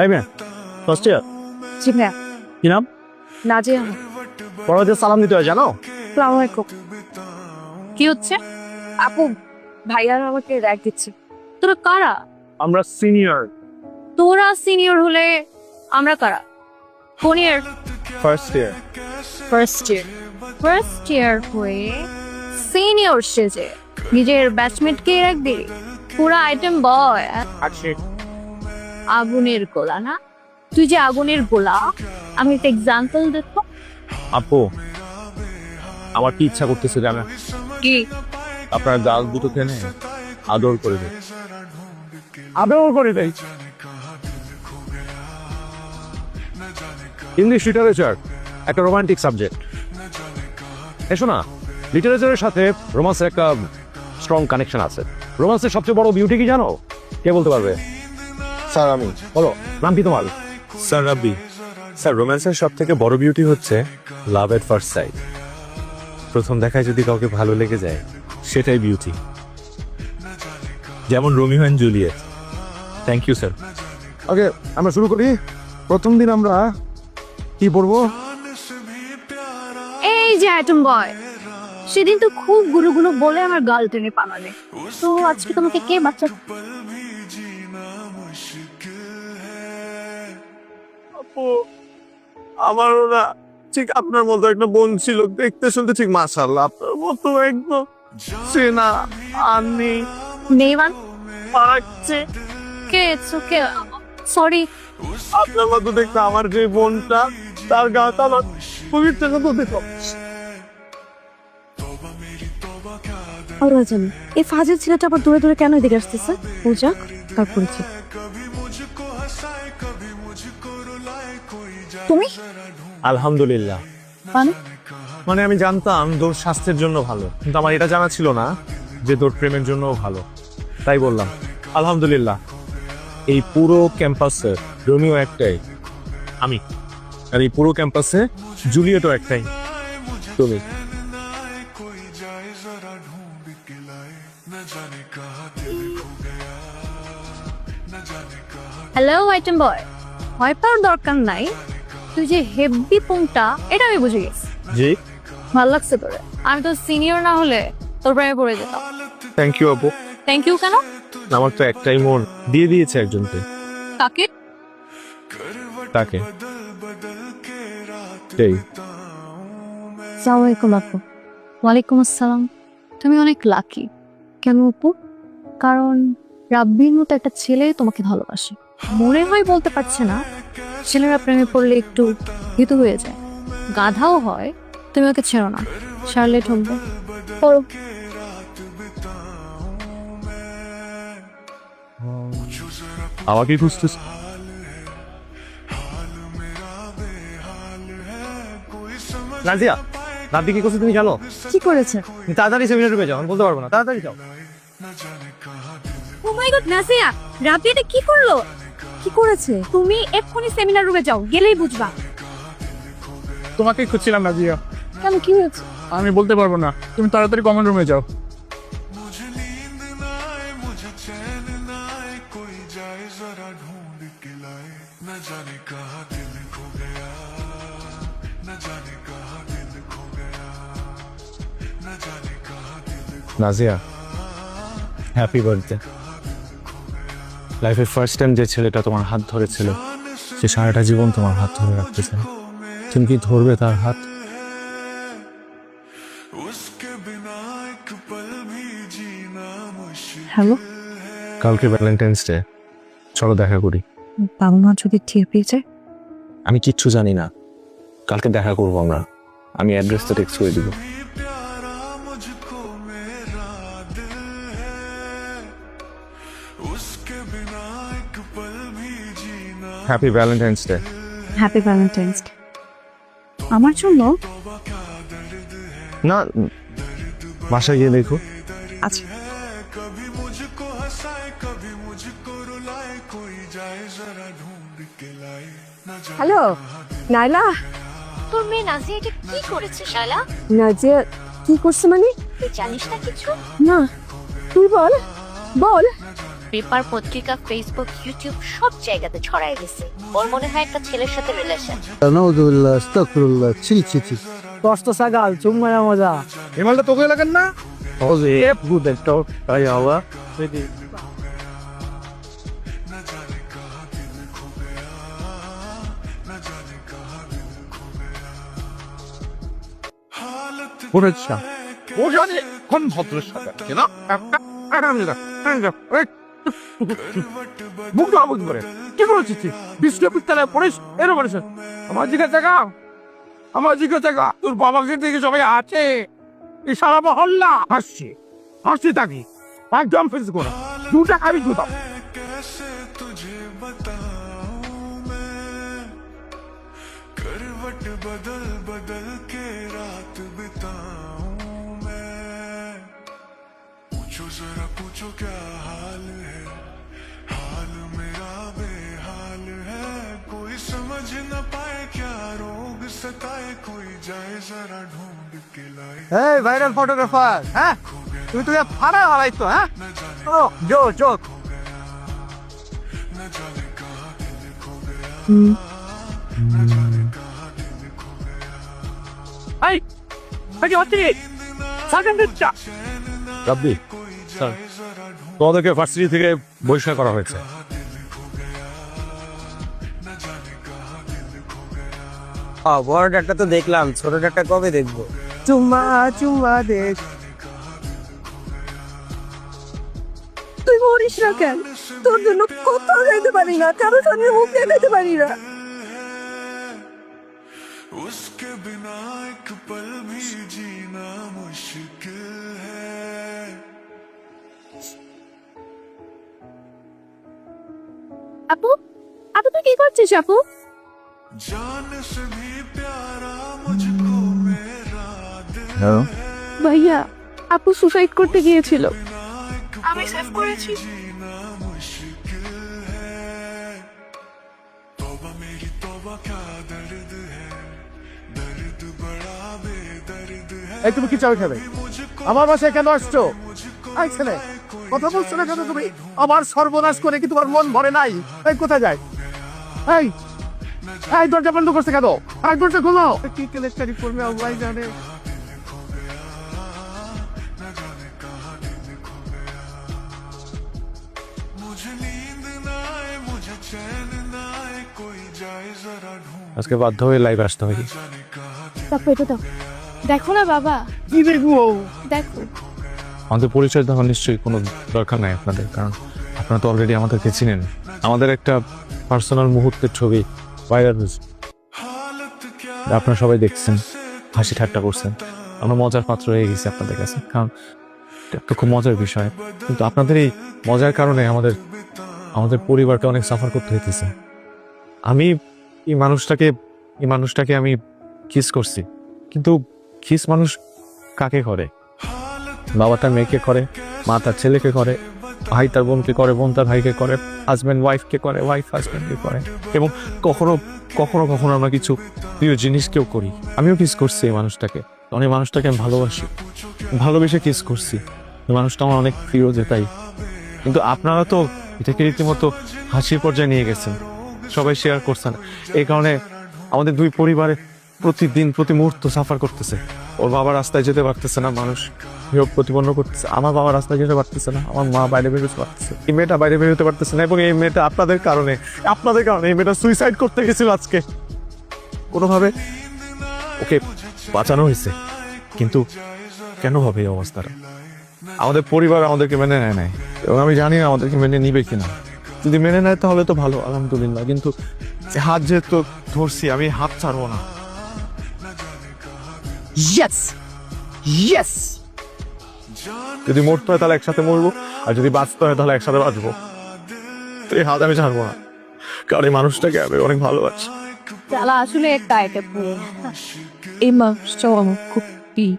এই মেয়ে first year জি ভাইয়া। কি নাম? নাজিয়া। বড়দের সালাম দিতে হয় জানো? আসসালামু আলাইকুম। কি হচ্ছে? আপু ভাইয়ার আমাকে র্যাক দিচ্ছে। তোরা কারা? আমরা সিনিয়র তোরা সিনিয়র হলে আমরা কারা? কোন year? First year. First year. First year হয়ে সিনিয়র সেজে নিজের ব্যাচমেটকে র্যাক দিলি? পুরা আইটেম বয়। আচ্ছা আগুনের গোলা না? তুই যে আগুনের গোলা, আমি একটা এক্সাম্পল দেখো। আপু আমার কি ইচ্ছা করতেছে জানেন? কি? আপনার গাল দুটো কেনে আদর করে দেয়, আদর করে দেয়। ইংলিশ লিটারেচার একটা রোমান্টিক সাবজেক্ট। এসো না, লিটারেচারের সাথে রোমান্সের একটা স্ট্রং কানেকশন আছে। রোমান্সের সবচেয়ে বড় বিউটি কি জানো? কে বলতে পারবে? স্যার আমি। বলো, নাম কি তোমার? স্যার রাব্বি। স্যার রোম্যান্সের সব থেকে বড় বিউটি হচ্ছে লাভ এট ফার্স্ট সাইট। প্রথম দেখায় যদি কাউকে ভালো লেগে যায় সেটাই বিউটি, যেমন Romeo and Juliet. Thank you sir. Okay, আমরা শুরু করি। প্রথম দিন আমরা কি পড়বো? এই যে আইটেম বয়, সেদিন তো খুব গুলো গুলো বলে আমার গাল টেনে পালালে। তো আজকে তোমাকে কে বাচ্চা? আপু আমারও না ঠিক আপনার মতো একটা বোন ছিল, দেখতে শুনতে ঠিক মাশাআল্লাহ আপনার মতো একদম চেনা আনি নেইমান পাচ্ছে। কে? কে? সরি। আপনার মতো দেখতে আমার যে বোনটা, তার গাটা আমার পবিত্র মতো দেখো। জানি এই ফাজিল ছেলেটা আবার দূরে দূরে কেন এদিকে আসতেছে? পূজা তার পরিচয়। তুমি আলহামদুলিল্লাহ। মানে? মানে আমি জানতাম তোর স্বাস্থ্যের জন্য ভালো, কিন্তু আমার এটা জানা ছিল না যে তোর প্রেমের জন্যও ভালো, তাই বললাম আলহামদুলিল্লাহ। এই পুরো ক্যাম্পাসে রোমিও একটাই, আমি। আর এই পুরো ক্যাম্পাসে জুলিয়েটও একটাই, তুমি। হ্যালো আইটেম বয়, ভয় পাওয়ার দরকার নাই। তুই যে হেভি পুংটা, এটা আমি বুঝে গেছি। জি, ভালো লাগছে তোরে। আমি তো সিনিয়র না হলে তোর প্রেমে পড়ে যেতাম। থ্যাংক ইউ আপু। থ্যাংক ইউ কেন? আমার তো একটাই মন, দিয়ে দিয়েছে একজনকে। কাকে? তাকে। সেই আসসালামু আলাইকুম আপু। ওয়ালাইকুম আসসালাম। তুমি অনেক লাকি। কেন আপু? কারণ রাব্বির মতো একটা ছেলে তোমাকে ভালোবাসে। মনে হয় বলতে পারছে না, ছেলেরা প্রেমে পড়লে একটু ভীতু হয়ে যায়, গাধাও হয়। তুমি ওকে ছেড়ো না, শার্লেট হবে। পড়ো। আমাকে খুঁজতেছ? নাজিয়া, রাব্বি কি করছে তুমি জানো? কি করেছে? তুমি তাড়াতাড়ি সেমিনার রুমে যাও, আমি বলতে পারবো না, তাড়াতাড়ি যাও। ও মাই গড নাসিয়া, রাব্বি এটা কি করলো? কি করেছে? তুমি এক্ষুনি সেমিনার রুমে যাও, গেলেই বুঝবা। তোমাকেই খুঁজছিলাম নাজিয়া। কেন, কি হয়েছে? আমি বলতে পারবো না, তুমি তাড়াতাড়ি কমন রুমে যাও। Nazia, happy birthday. লাইফের ফার্স্ট টাইম যে ছেলেটা তোমার হাত ধরেছিল, সে সারাটা জীবন তোমার হাত ধরে রাখতে চায়। তুমি কি ধরবে তার হাত? হ্যালো, কালকে ভ্যালেন্টাইন্স ডে, চলো দেখা করি। বাবা মা যদি টের পেয়ে যায়? আমি কিচ্ছু জানি না, কালকে দেখা করবো আমরা। আমি অ্যাড্রেসটা টেক্সট করে দিব। Happy Valentine's day. Happy Valentine's day. আমার জন্য? না, বাসায় গিয়ে দেখো। আচ্ছা। হ্যালো নাইলা। তোর মেয়ে নাজিয়া এটা কি করেছে শালা? নাজিয়া কি করছে মানে? তুই জানিস না কিছু? না, তুই বল বল। পেপার, পত্রিকা, ফেসবুক, ইউটিউব সব জায়গাতে ছড়াই গেছে। ওর মনে হয় একটা ছেলের সাথে রিলেশন। নাউজুবিল্লাহ আস্তাগফিরুল্লাহ ছি ছি ছি কষ্ট সাগাল চুম্মায়া মজা এই মালটা তোকে লাগেন না? ওজে গুড একটা তাই হওয়া পড়েছা ও জানে কোন ভদ্রের সাথে আছে না মুখ আবুদ করে কি করেছিস বিশ্ববিদ্যালয়ে পড়িস এরকম করেছ আমার জিজ্ঞাসা গা আমার জিজ্ঞাসা গা তোর বাবাকে দেখে সবাই আছে এই সারা মহল্লা হাসছে হাসছে তাকে একদম ফেস করা 2 টাকা আমি দিতাম करवट बदल बदल के रात बिताऊं मैं पूछो जरा पूछो क्या हाल है हाल मेरा बेहाल है कोई समझ न पाए क्या रोग सताए कोई जाए जरा ढूंढ के लाए এই ভাইরাল ফটোগ্রাফার হ্যাঁ তুমি তো ফাড়া হারাইতো হ্যাঁ ও জো জো न जाने कहाँ दिल खो गया এই আগে অতি সাকান্ডটা রাব্বি স্যার তোমাদেরকে ভার্সিটি থেকে বহিষ্কার করা হয়েছে। বড় ডাক্তার তো দেখলাম, ছোট ডাক্তার কবে দেখবো? চুম্মা চুম্মা দেখ। তুই মরিস না কেন? তোর জন্য কোথাও যাইতে পারি না, কারো সামনে মুখ দেখাতে পারি না। उसके बिना एक पल भी जीना मुश्किल है আপু আপু তুই কি করছিস আপু? जान से भी प्यारा मुझको मेरा दिल ভাইয়া আপু সুসাইড করতে গিয়েছিল। আমি সেভ করেছি जीना मुश्किल है तौबा मेरी तौबा क्या दर्द है दर्द बड़ा बेदर्द है এই তুমি কি চাও খাবে আমার বাসায় কেন আসছো এই ছেলে কথা বলছো না কেন তুমি আমার সর্বনাশ করে কি তোমার মন ভরে নাই এই কোথায় যায় এই এই দরজা বন্ধ করছে কেন আর দরজা খোলো কি কেলেস্টারি করবে আল্লাহ জানে मुझे नींद ना आए मुझे चैन ना आए कोई जाए जरा ढूंढ আজকে বাধ্য হয়ে লাইভ আসতে হয়। जाने कहाँ তারপর এটা দাও। দেখো না বাবা, কি দেখবো দেখো। আমাদের পরিচয় দেওয়ার নিশ্চয়ই কোনো দরকার নাই আপনাদের, কারণ আপনারা তো অলরেডি আমাদেরকে চিনেন। আমাদের একটা পার্সোনাল মুহূর্তের ছবি ভাইরাল হয়েছে, हालत क्या আপনারা সবাই দেখছেন, হাসি ঠাট্টা করছেন। আমরা মজার পাত্র হয়ে গেছি আপনাদের কাছে, কারণ এটা তো খুব মজার বিষয়। কিন্তু আপনাদের এই মজার কারণে আমাদের পরিবারকে অনেক সাফার করতে হইতেছে। আমি এই মানুষটাকে আমি কিস করছি, কিন্তু কিস মানুষ কাকে করে? বাবা তার মেয়েকে করে, মা তার ছেলেকে করে, ভাই তার বোনকে করে, বোন তার ভাইকে করে, হাজব্যান্ড ওয়াইফকে করে, ওয়াইফ হাজব্যান্ডকে করে, এবং কখনো কখনো কখনো আমরা কিছু প্রিয় জিনিসকেও করি। আমিও কিস করছি এই মানুষটাকে, কারণ এই মানুষটাকে আমি ভালোবেসে কিস করছি। এই মানুষটা আমার অনেক প্রিয়, যে তাই। কিন্তু আপনারা তো এটাকে রীতিমতো হাসির পর্যায়ে নিয়ে গেছেন, সবাই শেয়ার করছেন। এই কারণে আমাদের দুই পরিবারে প্রতিদিন প্রতি মুহূর্ত সাফার করতেছে। ওর বাবা রাস্তায় যেতে পারতেছে না, মানুষ বিয়োগ প্রতিপন্ন করতেছে। আমার বাবা রাস্তায় যেতে পারতেছে না, আমার মা বাইরে বেরোতে পারতেছে, এই মেয়েটা বাইরে বেরোতে পারতেছে না। এবং এই মেয়েটা আপনাদের কারণে এই মেয়েটা সুইসাইড করতে গেছিল আজকে। কোনোভাবে ওকে বাঁচানো হয়েছে, কিন্তু কেন হবে এই অবস্থাটা? আমাদের পরিবার আমাদেরকে মেনে নেয় নাই, এবং আমি জানি না আমাদেরকে মেনে নিবে কিনা। যদি মেনে নেয় তাহলে তো ভালো, আলহামদুলিল্লাহ। কিন্তু হাত যেহেতু ধরছি, আমি হাত ছাড়বো না। ইয়েস ইয়েস যদি মরতে হয় তাহলে একসাথে মরবো, আর যদি বাঁচতে হয় তাহলে একসাথে বাঁচবো। তো এই হাত আমি ছাড়বো না, কারণ এই মানুষটাকে আমি অনেক ভালোবাসি। তারা আসলে একটা পুরো এই মানুষটাও আমার খুব প্রিয়।